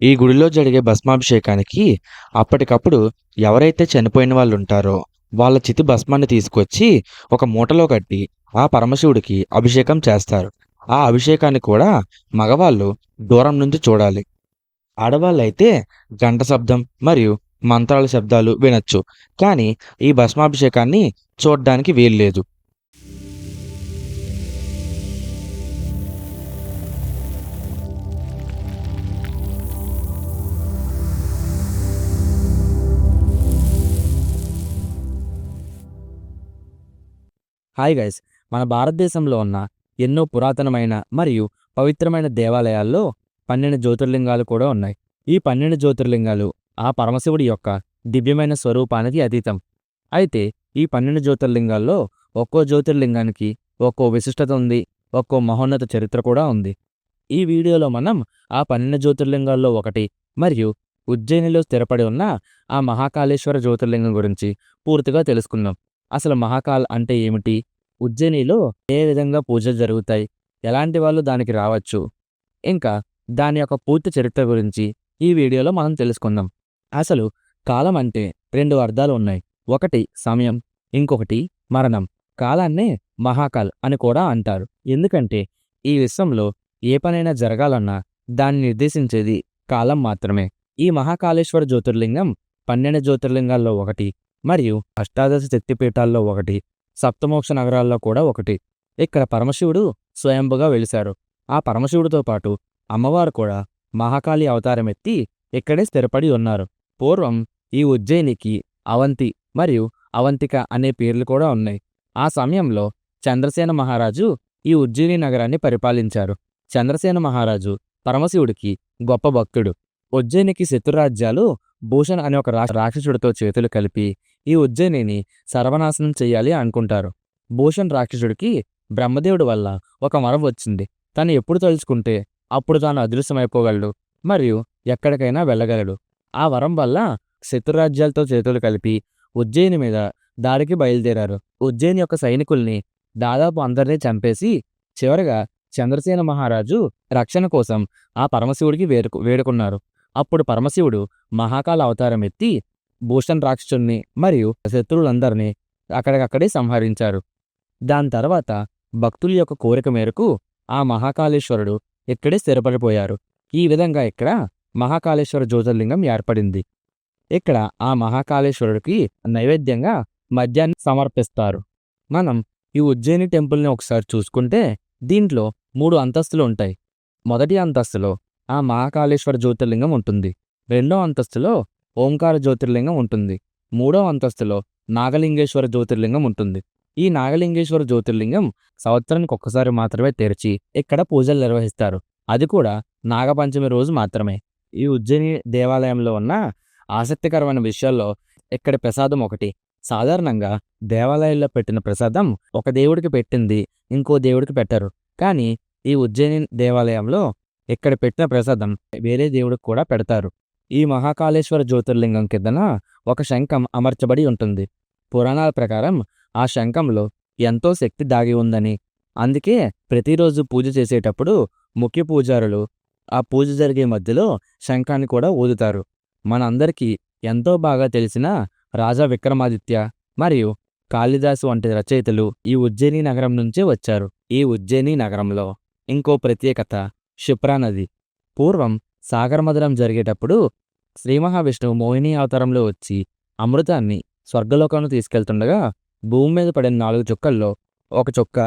ఈ గుడిలో జరిగే భస్మాభిషేకానికి అప్పటికప్పుడు ఎవరైతే చనిపోయిన వాళ్ళుంటారో, వాళ్ళ చితి భస్మాన్ని తీసుకొచ్చి ఒక మూటలో కట్టి ఆ పరమశివుడికి అభిషేకం చేస్తారు. ఆ అభిషేకాన్ని కూడా మగవాళ్ళు దూరం నుంచి చూడాలి. ఆడవాళ్ళైతే గంట శబ్దం మరియు మంత్రాల శబ్దాలు వినొచ్చు. కానీ ఈ భస్మాభిషేకాన్ని చూడ్డానికి వీల్లేదు. Hi guys. మన భారతదేశంలో ఉన్న ఎన్నో పురాతనమైన మరియు పవిత్రమైన దేవాలయాల్లో 12 జ్యోతిర్లింగాలు కూడా ఉన్నాయి. ఈ 12 జ్యోతిర్లింగాలు ఆ పరమశివుడి యొక్క దివ్యమైన స్వరూపానికి అతీతం. అయితే ఈ 12 జ్యోతిర్లింగాల్లో ఒక్కో జ్యోతిర్లింగానికి ఒక్కో విశిష్టత ఉంది, ఒక్కో మహోన్నత చరిత్ర కూడా ఉంది. ఈ వీడియోలో మనం ఆ 12 జ్యోతిర్లింగాల్లో ఒకటి మరియు ఉజ్జయినిలో స్థిరపడి ఉన్న ఆ మహాకాళేశ్వర జ్యోతిర్లింగం గురించి పూర్తిగా తెలుసుకుందాం. అసలు మహాకాల్ అంటే ఏమిటి? ఉజ్జయినిలో ఏ విధంగా పూజలు జరుగుతాయి? ఎలాంటి వాళ్ళు దానికి రావచ్చు? ఇంకా దాని యొక్క పూర్తి చరిత్ర గురించి ఈ వీడియోలో మనం తెలుసుకుందాం. అసలు కాలం అంటే 2 అర్థాలు ఉన్నాయి. ఒకటి సమయం, ఇంకొకటి మరణం. కాలాన్నే మహాకాల్ అని కూడా అంటారు. ఎందుకంటే ఈ విశ్వంలో ఏ పనైనా జరగాలన్నా దాన్ని నిర్దేశించేది కాలం మాత్రమే. ఈ మహాకాళేశ్వర జ్యోతిర్లింగం 12 జ్యోతిర్లింగాల్లో ఒకటి మరియు అష్టాదశ శక్తిపీఠాల్లో ఒకటి, సప్తమోక్ష నగరాల్లో కూడా ఒకటి. ఇక్కడ పరమశివుడు స్వయంభుగా వెలిశారు. ఆ పరమశివుడితో పాటు అమ్మవారు కూడా మహాకాళి అవతారమెత్తి ఇక్కడే స్థిరపడి ఉన్నారు. పూర్వం ఈ ఉజ్జయినికి అవంతి మరియు అవంతిక అనే పేర్లు కూడా ఉన్నాయి. ఆ సమయంలో చంద్రసేన మహారాజు ఈ ఉజ్జయిని నగరాన్ని పరిపాలించారు. చంద్రసేన మహారాజు పరమశివుడికి గొప్ప భక్తుడు. ఉజ్జయినికి శత్రురాజ్యాలు భూషణ్ అనే ఒక రాక్షసుడితో చేతులు కలిపి ఈ ఉజ్జయినిని సర్వనాశనం చెయ్యాలి అనుకుంటారు. భూషణ్ రాక్షసుడికి బ్రహ్మదేవుడి వల్ల ఒక వరం వచ్చింది. తను ఎప్పుడు తలుచుకుంటే అప్పుడు తాను అదృశ్యమైపోగలడు మరియు ఎక్కడికైనా వెళ్ళగలడు. ఆ వరం వల్ల శత్రురాజ్యాలతో చేతులు కలిపి ఉజ్జయిని మీద దాడికి బయలుదేరారు. ఉజ్జయిని యొక్క సైనికుల్ని దాదాపు అందరినీ చంపేసి చివరగా చంద్రసేన మహారాజు రక్షణ కోసం ఆ పరమశివుడికి వేడుకున్నారు. అప్పుడు పరమశివుడు మహాకాళ అవతారం ఎత్తి భూషణ్ రాక్షసుణ్ణి మరియు శత్రువులందరినీ అక్కడికక్కడే సంహరించారు. దాని తర్వాత భక్తుల యొక్క కోరిక మేరకు ఆ మహాకాళేశ్వరుడు ఇక్కడే స్థిరపడిపోయారు. ఈ విధంగా ఇక్కడ మహాకాళేశ్వర జ్యోతిర్లింగం ఏర్పడింది. ఇక్కడ ఆ మహాకాళేశ్వరుడికి నైవేద్యంగా మద్యాన్ని సమర్పిస్తారు. మనం ఈ ఉజ్జయిని టెంపుల్ని ఒకసారి చూసుకుంటే దీంట్లో 3 అంతస్తులు ఉంటాయి. మొదటి అంతస్తులో ఆ మహాకాళేశ్వర జ్యోతిర్లింగం ఉంటుంది. రెండో అంతస్తులో ఓంకార జ్యోతిర్లింగం ఉంటుంది. మూడో అంతస్తులో నాగలింగేశ్వర జ్యోతిర్లింగం ఉంటుంది. ఈ నాగలింగేశ్వర జ్యోతిర్లింగం సంవత్సరానికి ఒక్కసారి మాత్రమే తెరిచి ఇక్కడ పూజలు నిర్వహిస్తారు. అది కూడా నాగపంచమి రోజు మాత్రమే. ఈ ఉజ్జయిని దేవాలయంలో ఉన్న ఆసక్తికరమైన విషయాల్లో ఇక్కడి ప్రసాదం ఒకటి. సాధారణంగా దేవాలయాల్లో పెట్టిన ప్రసాదం ఒక దేవుడికి పెట్టింది ఇంకో దేవుడికి పెట్టరు. కానీ ఈ ఉజ్జయిని దేవాలయంలో ఇక్కడ పెట్టిన ప్రసాదం వేరే దేవుడికి కూడా పెడతారు. ఈ మహాకాళేశ్వర జ్యోతిర్లింగం కిందన ఒక శంఖం అమర్చబడి ఉంటుంది. పురాణాల ప్రకారం ఆ శంఖంలో ఎంతో శక్తి దాగి ఉందని, అందుకే ప్రతిరోజు పూజ చేసేటప్పుడు ముఖ్య పూజారులు ఆ పూజ జరిగే మధ్యలో శంఖాన్ని కూడా ఊదుతారు. మనందరికీ ఎంతో బాగా తెలిసిన రాజా విక్రమాదిత్య మరియు కాళిదాసు వంటి రచయితలు ఈ ఉజ్జయిని నగరం నుంచే వచ్చారు. ఈ ఉజ్జయిని నగరంలో ఇంకో ప్రత్యేకత క్షిప్రా నది. పూర్వం సాగరమథనం జరిగేటప్పుడు శ్రీ మహావిష్ణువు మోహిని అవతారంలో వచ్చి అమృతాన్ని స్వర్గలోకానికి తీసుకెళ్తుండగా భూమి మీద పడిన 4 చుక్కల్లో ఒక చుక్క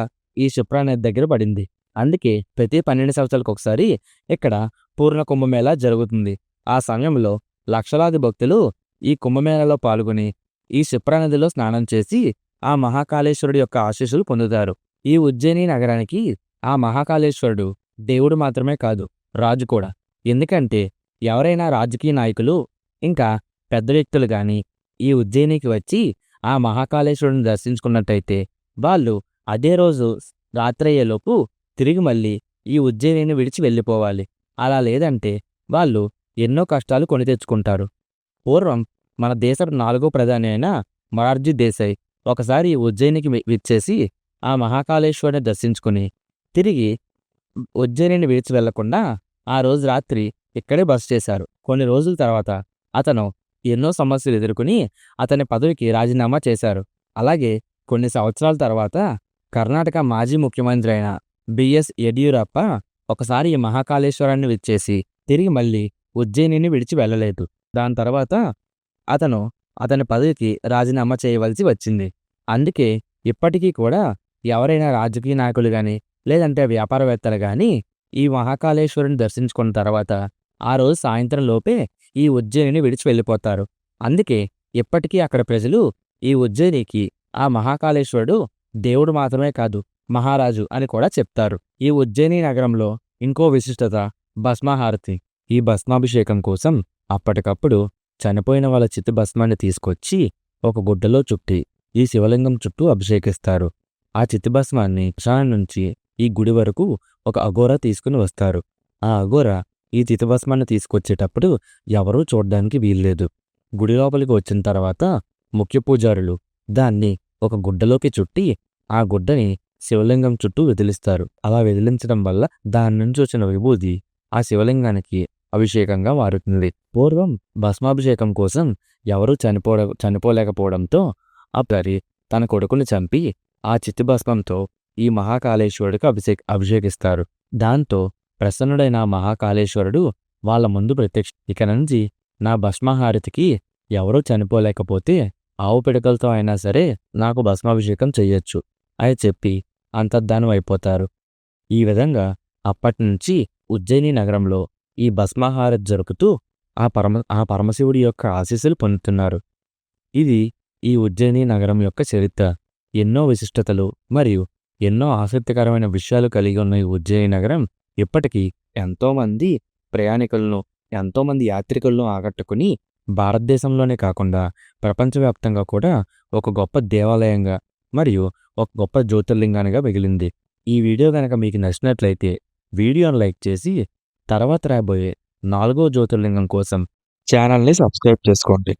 ఈ క్షిప్రా నది దగ్గర పడింది. అందుకే ప్రతి 12 సంవత్సరాలకు ఒకసారి ఇక్కడ పూర్ణ కుంభమేళా జరుగుతుంది. ఆ సమయంలో లక్షలాది భక్తులు ఈ కుంభమేళాలో పాల్గొని ఈ క్షిప్రా నదిలో స్నానం చేసి ఆ మహాకాళేశ్వరుడి యొక్క ఆశీస్సులు పొందుతారు. ఈ ఉజ్జయిని నగరానికి ఆ మహాకాళేశ్వరుడు దేవుడు మాత్రమే కాదు, రాజు కూడా. ఎందుకంటే ఎవరైనా రాజకీయ నాయకులు ఇంకా పెద్ద వ్యక్తులు గాని ఈ ఉజ్జయినికి వచ్చి ఆ మహాకాళేశ్వరుడిని దర్శించుకున్నట్టయితే వాళ్ళు అదే రోజు రాత్రయ్యేలోపు తిరిగి మళ్ళీ ఈ ఉజ్జయినిని విడిచి వెళ్ళిపోవాలి. అలా లేదంటే వాళ్ళు ఎన్నో కష్టాలు కొని తెచ్చుకుంటారు. పూర్వం మన దేశ 4వ ప్రధాని అయిన మొరార్జీ దేశాయ్ ఒకసారి ఉజ్జయినికి విచ్చేసి ఆ మహాకాళేశ్వరుని దర్శించుకుని తిరిగి ఉజ్జయినిని విడిచి వెళ్లకుండా ఆ రోజు రాత్రి ఇక్కడే బస చేశారు. కొన్ని రోజుల తర్వాత అతను ఎన్నో సమస్యలు ఎదుర్కొని అతని పదవికి రాజీనామా చేశారు. అలాగే కొన్ని సంవత్సరాల తర్వాత కర్ణాటక మాజీ ముఖ్యమంత్రి అయిన బిఎస్ యడియూరప్ప ఒకసారి ఈ మహాకాళేశ్వరాన్ని విచ్చేసి తిరిగి మళ్ళీ ఉజ్జయినిని విడిచి వెళ్ళలేదు. దాని తర్వాత అతను అతని పదవికి రాజీనామా చేయవలసి వచ్చింది. అందుకే ఇప్పటికీ కూడా ఎవరైనా రాజకీయ నాయకులు గాని, లేదంటే వ్యాపారవేత్తలు గాని ఈ మహాకాళేశ్వరుని దర్శించుకున్న తర్వాత ఆ రోజు సాయంత్రం లోపే ఈ ఉజ్జయినిని విడిచి వెళ్ళిపోతారు. అందుకే ఇప్పటికీ అక్కడ ప్రజలు ఈ ఉజ్జయినికి ఆ మహాకాళేశ్వరుడు దేవుడు మాత్రమే కాదు, మహారాజు అని కూడా చెప్తారు. ఈ ఉజ్జయిని నగరంలో ఇంకో విశిష్టత భస్మహారతి. ఈ భస్మాభిషేకం కోసం అప్పటికప్పుడు చనిపోయిన వాళ్ళ చితి భస్మాన్ని తీసుకొచ్చి ఒక గుడ్డలో చుట్టి ఈ శివలింగం చుట్టూ అభిషేకిస్తారు. ఆ చితి భస్మాన్ని శ్మశానం నుంచి ఈ గుడి వరకు ఒక అఘోరా తీసుకుని వస్తారు. ఆ అఘోరా ఈ చితి భస్మాన్ని తీసుకొచ్చేటప్పుడు ఎవరూ చూడ్డానికి వీల్లేదు. గుడి లోపలికి వచ్చిన తర్వాత ముఖ్య పూజారులు దాన్ని ఒక గుడ్డలోకి చుట్టి ఆ గుడ్డని శివలింగం చుట్టూ విదిలిస్తారు. అలా విదిలించడం వల్ల దాని నుంచి వచ్చిన విభూది ఆ శివలింగానికి అభిషేకంగా మారుతుంది. పూర్వం భస్మాభిషేకం కోసం ఎవరూ చనిపోలేకపోవడంతో అప్పటి తన కొడుకుని చంపి ఆ చితి భస్మంతో ఈ మహాకాళేశ్వరుడికి అభిషేకిస్తారు. దాంతో ప్రసన్నుడైన ఆ మహాకాళేశ్వరుడు వాళ్ళ ముందు ఇక నుంచి నా భస్మహారతికి ఎవరూ చనిపోలేకపోతే ఆవు పిడకలతో అయినా సరే నాకు భస్మాభిషేకం చెయ్యొచ్చు అని చెప్పి అంతర్ధానం అయిపోతారు. ఈ విధంగా అప్పటినుంచి ఉజ్జయిని నగరంలో ఈ భస్మహారతి జరుపుతూ ఆ పరమశివుడి యొక్క ఆశీస్సులు పొందుతున్నారు. ఇది ఈ ఉజ్జయిని నగరం యొక్క చరిత్ర. ఎన్నో విశిష్టతలు మరియు ఎన్నో ఆసక్తికరమైన విషయాలు కలిగి ఉన్న ఈ ఉజ్జయిని నగరం ఇప్పటికీ ఎంతోమంది ప్రయాణికులను, ఎంతోమంది యాత్రికులను ఆకట్టుకుని భారతదేశంలోనే కాకుండా ప్రపంచవ్యాప్తంగా కూడా ఒక గొప్ప దేవాలయంగా మరియు ఒక గొప్ప జ్యోతిర్లింగానిగా మిగిలింది. ఈ వీడియో కనుక మీకు నచ్చినట్లయితే వీడియోను లైక్ చేసి తర్వాత రాబోయే 4వ జ్యోతిర్లింగం కోసం ఛానల్ని సబ్స్క్రైబ్ చేసుకోండి.